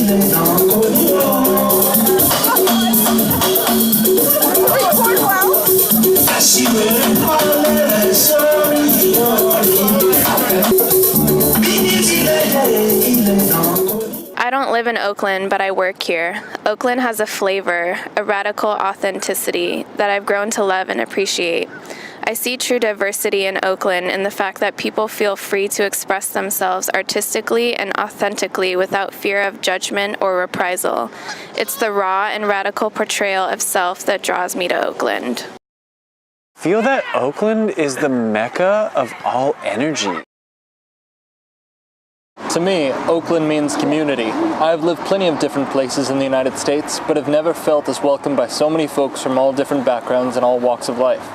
I don't live in Oakland, but I work here. Oakland has a flavor, a radical authenticity that I've grown to love and appreciate. I see true diversity in Oakland in the fact that people feel free to express themselves artistically and authentically without fear of judgment or reprisal. It's the raw and radical portrayal of self that draws me to Oakland. Feel that Oakland is the mecca of all energy. To me, Oakland means community. I've lived plenty of different places in the United States, but have never felt as welcomed by so many folks from all different backgrounds and all walks of life.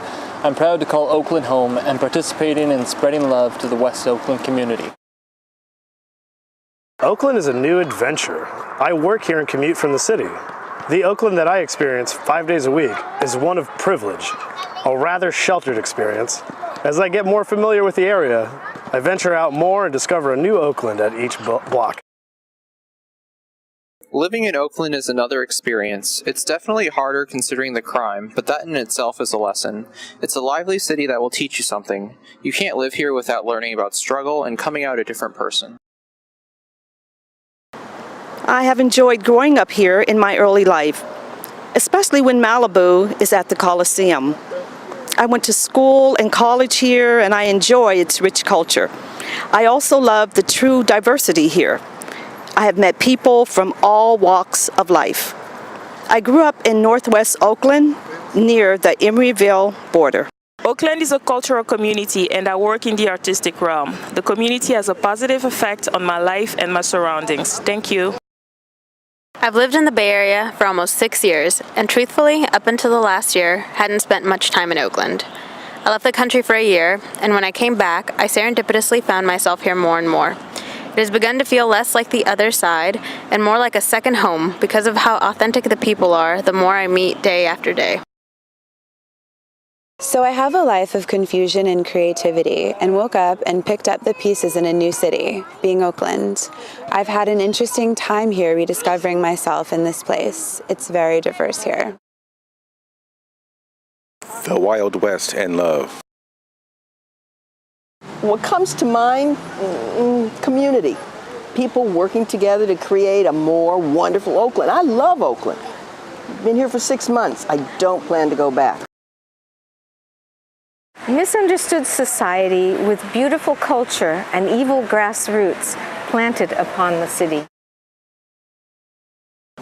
I'm proud to call Oakland home and participating in spreading love to the West Oakland community. Oakland is a new adventure. I work here and commute from the city. The Oakland that I experience 5 days a week is one of privilege, a rather sheltered experience. As I get more familiar with the area, I venture out more and discover a new Oakland at each block. Living in Oakland is another experience. It's definitely harder considering the crime, but that in itself is a lesson. It's a lively city that will teach you something. You can't live here without learning about struggle and coming out a different person. I have enjoyed growing up here in my early life, especially when Malibu is at the Coliseum. I went to school and college here, and I enjoy its rich culture. I also love the true diversity here. I have met people from all walks of life. I grew up in Northwest Oakland, near the Emeryville border. Oakland is a cultural community, and I work in the artistic realm. The community has a positive effect on my life and my surroundings. Thank you. I've lived in the Bay Area for almost 6 years, and truthfully, up until the last year, hadn't spent much time in Oakland. I left the country for a year, and when I came back, I serendipitously found myself here more and more. It has begun to feel less like the other side, and more like a second home because of how authentic the people are the more I meet day after day. So I have a life of confusion and creativity, and woke up and picked up the pieces in a new city, being Oakland. I've had an interesting time here rediscovering myself in this place. It's very diverse here. The Wild West and love. What comes to mind? Community. People working together to create a more wonderful Oakland. I love Oakland. Been here for 6 months. I don't plan to go back. Misunderstood society with beautiful culture and evil grassroots planted upon the city.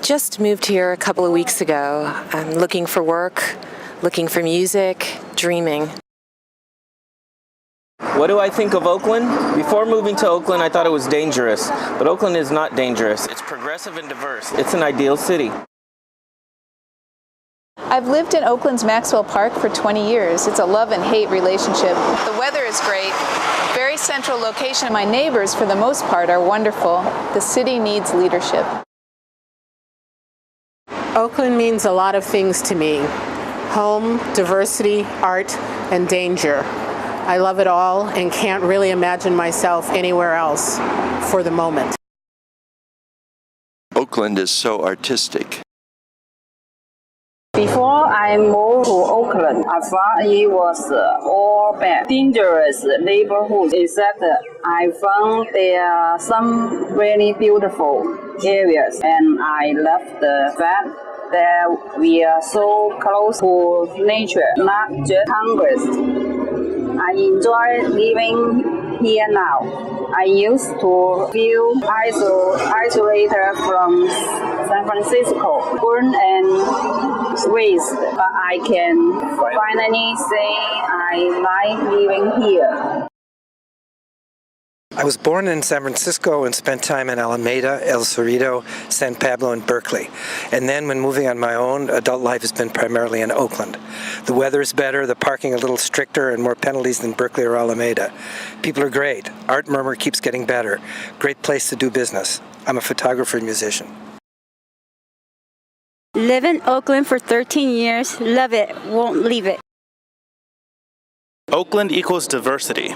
Just moved here a couple of weeks ago. I'm looking for work, looking for music, dreaming. What do I think of Oakland? Before moving to Oakland, I thought it was dangerous, but Oakland is not dangerous. It's progressive and diverse. It's an ideal city. I've lived in Oakland's Maxwell Park for 20 years. It's a love and hate relationship. The weather is great, very central location. My neighbors, for the most part, are wonderful. The city needs leadership. Oakland means a lot of things to me. Home, diversity, art, and danger. I love it all and can't really imagine myself anywhere else for the moment. Oakland is so artistic. Before I moved to Oakland, I thought it was all bad, dangerous neighborhoods, except I found there are some really beautiful areas, and I love the fact that we are so close to nature, not just Congress. I enjoy living here now. I used to feel isolated from San Francisco, born and raised, but I can finally say I like living here. I was born in San Francisco and spent time in Alameda, El Cerrito, San Pablo, and Berkeley. And then when moving on my own, adult life has been primarily in Oakland. The weather is better, the parking a little stricter, and more penalties than Berkeley or Alameda. People are great. Art Murmur keeps getting better. Great place to do business. I'm a photographer and musician. Live in Oakland for 13 years. Love it. Won't leave it. Oakland equals diversity.